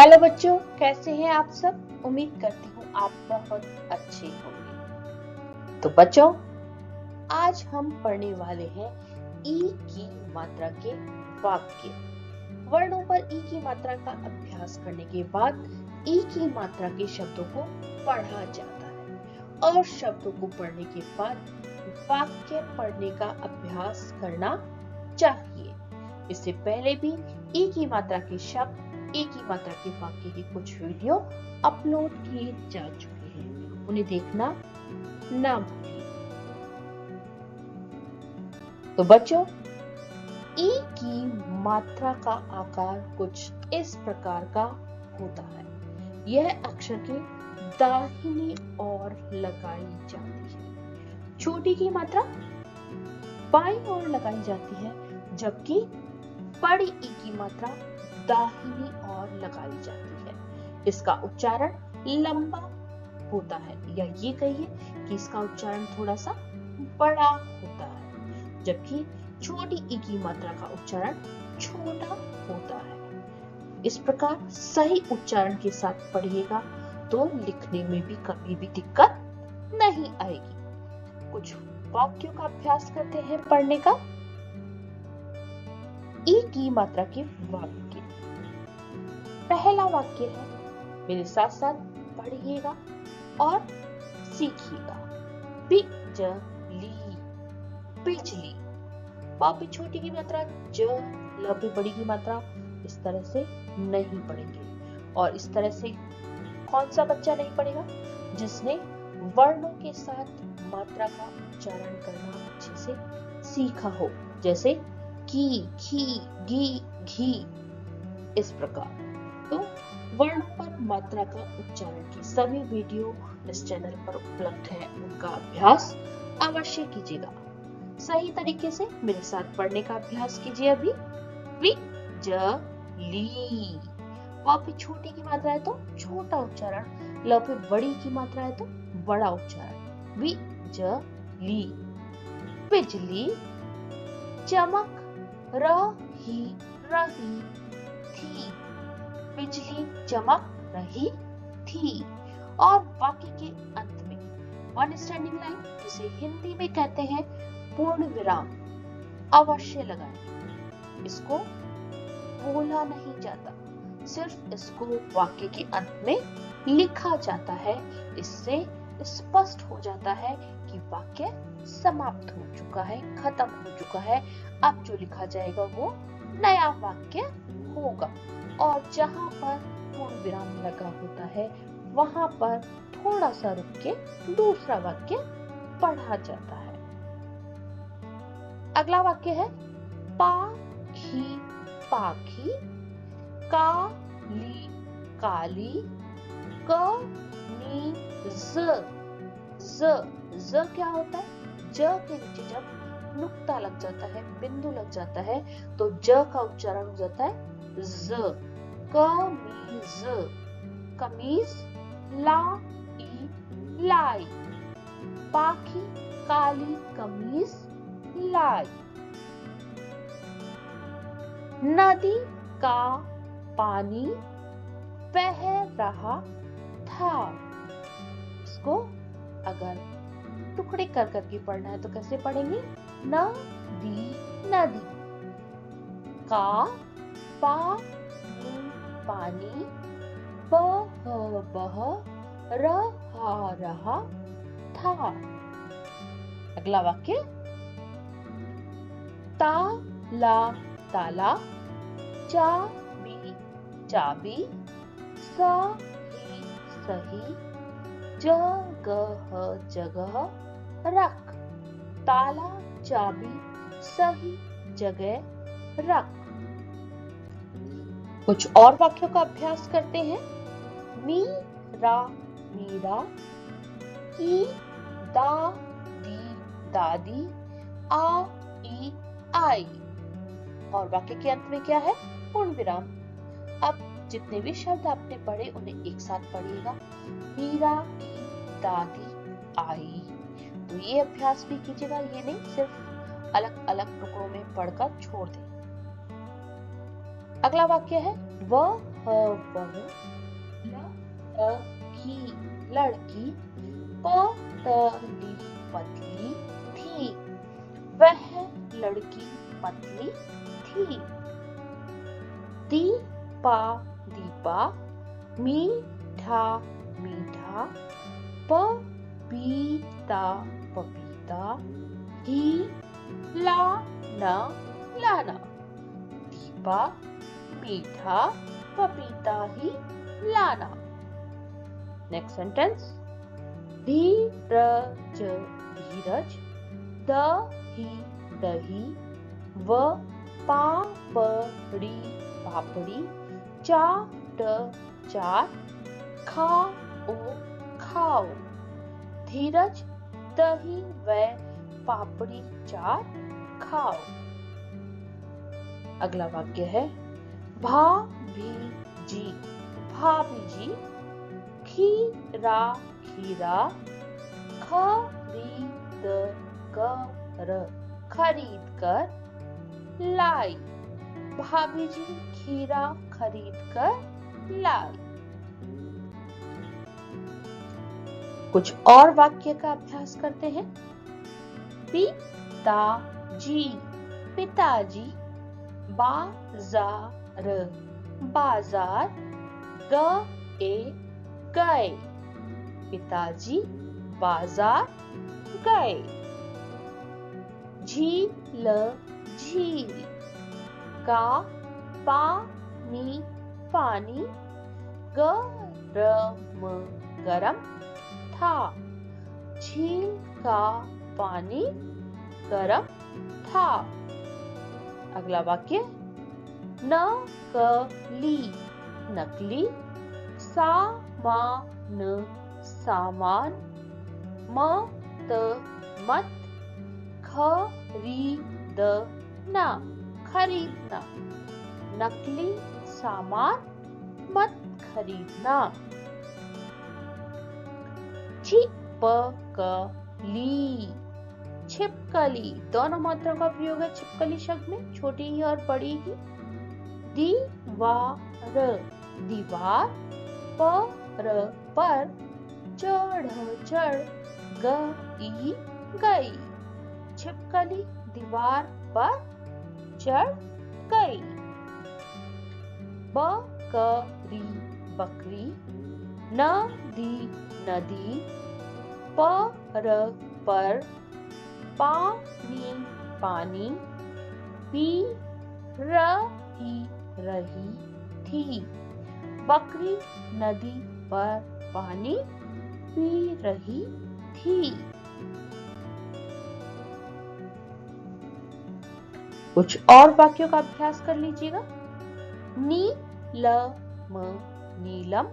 Hello बच्चों, कैसे हैं आप सब। उम्मीद करती हूँ आप बहुत अच्छे होंगे। तो बच्चों, आज हम पढ़ने वाले हैं ई की मात्रा के वाक्य। वर्णों पर ई की मात्रा का अभ्यास करने के बाद ई की मात्रा के शब्दों को पढ़ा जाता है और शब्दों को पढ़ने के बाद वाक्य पढ़ने का अभ्यास करना चाहिए। इससे पहले भी ई की मात्रा के शब्द, ई की मात्रा के वाक्य की कुछ वीडियो अपलोड किए जा चुके हैं, उन्हें देखना ना भूलिए। तो बच्चों, ई की मात्रा का आकार कुछ इस प्रकार का होता है। यह अक्षर के दाहिनी ओर लगाई जाती है। छोटी की मात्रा बाईं ओर लगाई जाती है, जबकि बड़ी ई की मात्रा दाहिनी ओर लगाई जाती है। इसका उच्चारण लंबा होता है, या ये कहिए कि इसका उच्चारण थोड़ा सा बड़ा होता है, जबकि छोटी ई की मात्रा का उच्चारण छोटा होता है। इस प्रकार सही उच्चारण के साथ पढ़िएगा तो लिखने में भी कभी भी दिक्कत नहीं आएगी। कुछ वाक्यों का अभ्यास करते हैं पढ़ने का। ई की मात्रा के वाक्य। पहला वाक्य है, मेरे साथ साथ पढ़िएगा और सीखिएगा। बिजली, बिजली। प पे छोटी की मात्रा ज, ल पे बड़ी की मात्रा इस तरह से नहीं पढ़ेंगे। और इस तरह से कौन सा बच्चा नहीं पढ़ेगा? जिसने वर्णों के साथ मात्रा का उच्चारण करना अच्छे से सीखा हो, जैसे की, खी, गी, घी, इस प्रकार। तो वर्णों पर मात्रा का उच्चारण की सभी वीडियो इस चैनल पर उपलब्ध है, उनका अभ्यास अवश्य कीजिएगा। सही तरीके से मेरे साथ पढ़ने का अभ्यास कीजिए अभी। बिजली। व पे छोटी की मात्रा है तो छोटा उच्चारण, ल पे बड़ी की मात्रा है तो बड़ा उच्चारण। बिजली, बिजली। चमक रही, रही थी, बिजली चमक रही थी। और वाक्य के अंत में वन स्टैंडिंग लाइन, जिसे हिंदी में कहते हैं पूर्ण विराम, अवश्य लगाएं। इसको बोला नहीं जाता, सिर्फ इसको वाक्य के अंत में लिखा जाता है। इससे स्पष्ट हो जाता है कि वाक्य समाप्त हो चुका है, खत्म हो चुका है। अब जो लिखा जाएगा वो नया वाक्य होगा। और जहां पर पूर्ण विराम लगा होता है वहां पर थोड़ा सा रुक के दूसरा वाक्य पढ़ा जाता है। अगला वाक्य है पाखी, पाखी। काली, काली। कमीज, ज क्या होता है? ज के नीचे जब नुक्ता लग जाता है, बिंदु लग जाता है, तो ज का उच्चारण हो जाता है ज। कमीज, कमीज। लाई, लाई। पाखी काली कमीज लाई। नदी का पानी बह रहा था। इसको अगर टुकड़े कर करके पढ़ना है तो कैसे पढ़ेंगे? नदी, नदी। का पानी, पानी। बह रहा था। अगला वाक्य ताला, ताला। चाबी, चाबी। सही, सही। जगह, जगह। रख, ताला चाबी सही जगह रख। कुछ और वाक्यों का अभ्यास करते हैं। मीरा, मीरा। की, दादी, दादी। आई, आई। और वाक्य के अंत में क्या है? पूर्ण विराम। अब जितने भी शब्द आपने पढ़े उन्हें एक साथ पढ़िएगा। मीरा की दादी आई। तो ये अभ्यास भी कीजिएगा, ये नहीं सिर्फ अलग अलग टुकड़ों में पढ़कर छोड़ दें। अगला वाक्य है वह ह वह, ल की लड़की, पतली पतली थी, वह लड़की पतली थी। दीपा दीपा, मीठा मीठा, पपीता पपीता, लाना लाना, दीपा मीठा पपीता ही लाना। नेक्स्ट सेंटेंस, धीरज धीरज, दही दही, व पापड़ी पापड़ी, चाट चाट, खाओ खाओ। धीरज दही व पापड़ी चाट खाओ। अगला वाक्य है, भाभी जी भाभी जी, खीरा खीरा, खरीद कर लाई। भाभी जी खीरा खरीद कर लाई। कुछ और वाक्य का अभ्यास करते हैं। पिताजी पिताजी, बाजार बाजार, गए गए। पिताजी बाजार गए। झील झील, का पानी पानी, गरम गरम था। झील का पानी गरम था। अगला वाक्य, नकली नकली, सामान सामान, मत मत, खरीदना खरीदना। नकली सामान मत खरीदना। छिपकली छिपकली, दोनों मात्राओं का प्रयोग है छिपकली शब्द में, छोटी ही और बड़ी ही। दीवार दीवार, पर चढ़ चढ़, गई गई। छिपकली दीवार पर चढ़ गई। बकरी बकरी, नदी नदी, पर पानी पानी, पी रही थी। बकरी नदी पर पानी पी रही थी। कुछ और वाक्यों का अभ्यास कर लीजिएगा। नीलम नीलम,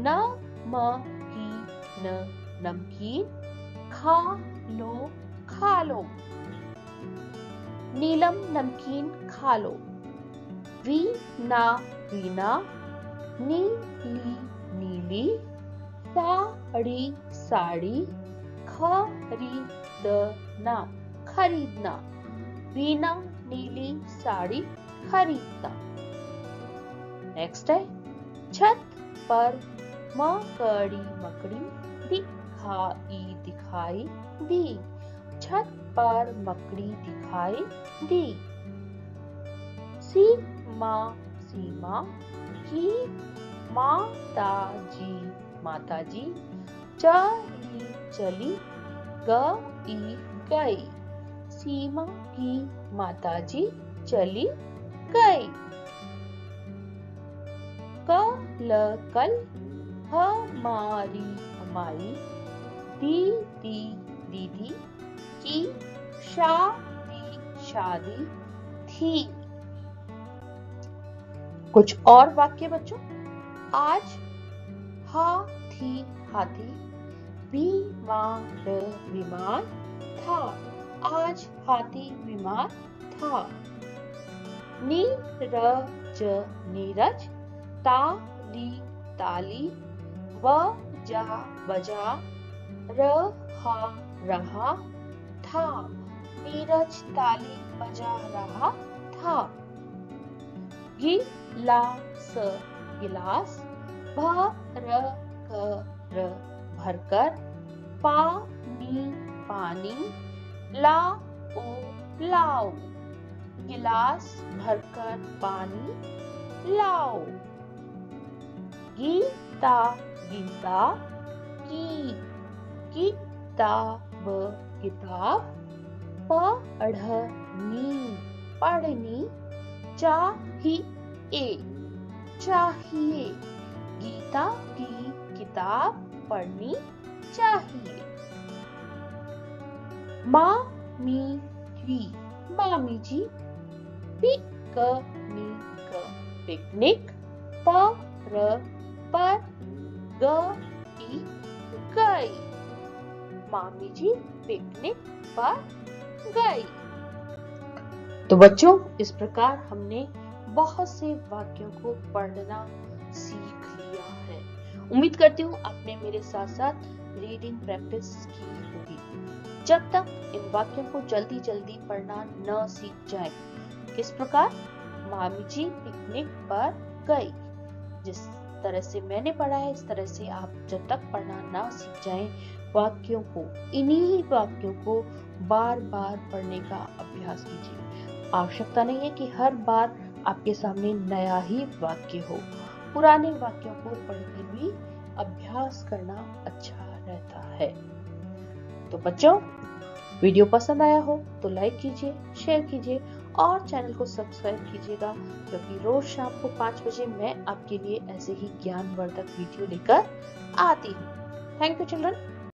नमकीन नमकीन, खा लो। नीलम नमकीन खा लो। वीणा वीणा, नीली नीली, साड़ी साड़ी, खरीदना खरीदना। वीणा नीली साड़ी खरीदना। नेक्स्ट है, छत पर मकड़ी मकड़ी, दिखाई दिखाई दी। छत पर मकड़ी दिखाई दी। सीमा सीमा, की माताजी, चली चली, गई गई। सीमा की माताजी चली गई। कल हमारी दीदी की शादी थी। कुछ और वाक्य बच्चों। आज हाथी बीमार था। आज हाथी बीमार था। नीरज ताली बजा रहा था। नीरज ताली बजा रहा था। गिलास गिलास, भ र क र भरकर, पानी पानी, ला ओ लाओ, गिलास भरकर पानी लाओ। गीता गीता, की किताब किताब, पढ़नी पढ़नी, चाहिए चाहिए, गीता की किताब पढ़नी चाहिए। मामी जी, पिकनिक पिकनिक, पर गई गई, मामी जी पिकनिक पर गई। तो बच्चों, इस प्रकार हमने बहुत से वाक्यों को पढ़ना सीख लिया है। उम्मीद करती हूँ आपने मेरे साथ साथ रीडिंग प्रैक्टिस की होगी। जब तक इन वाक्यों को जल्दी जल्दी पढ़ना न सीख जाए, किस प्रकार, मामी जी पिकनिक पर गई, जिस तरह से मैंने पढ़ा है इस तरह से आप जब तक पढ़ना ना सीख जाएं, वाक्यों को, इन्हीं वाक्यों को बार बार पढ़ने का अभ्यास कीजिए। आवश्यकता नहीं है कि हर बार आपके सामने नया ही वाक्य हो, पुराने वाक्यों को पढ़ के भी अभ्यास करना अच्छा रहता है। तो बच्चों, वीडियो पसंद आया हो तो लाइक कीजिए, शेयर कीजिए और चैनल को सब्सक्राइब कीजिएगा, क्योंकि रोज शाम को 5 बजे मैं आपके लिए ऐसे ही ज्ञानवर्धक वीडियो लेकर आती हूँ। Thank you children.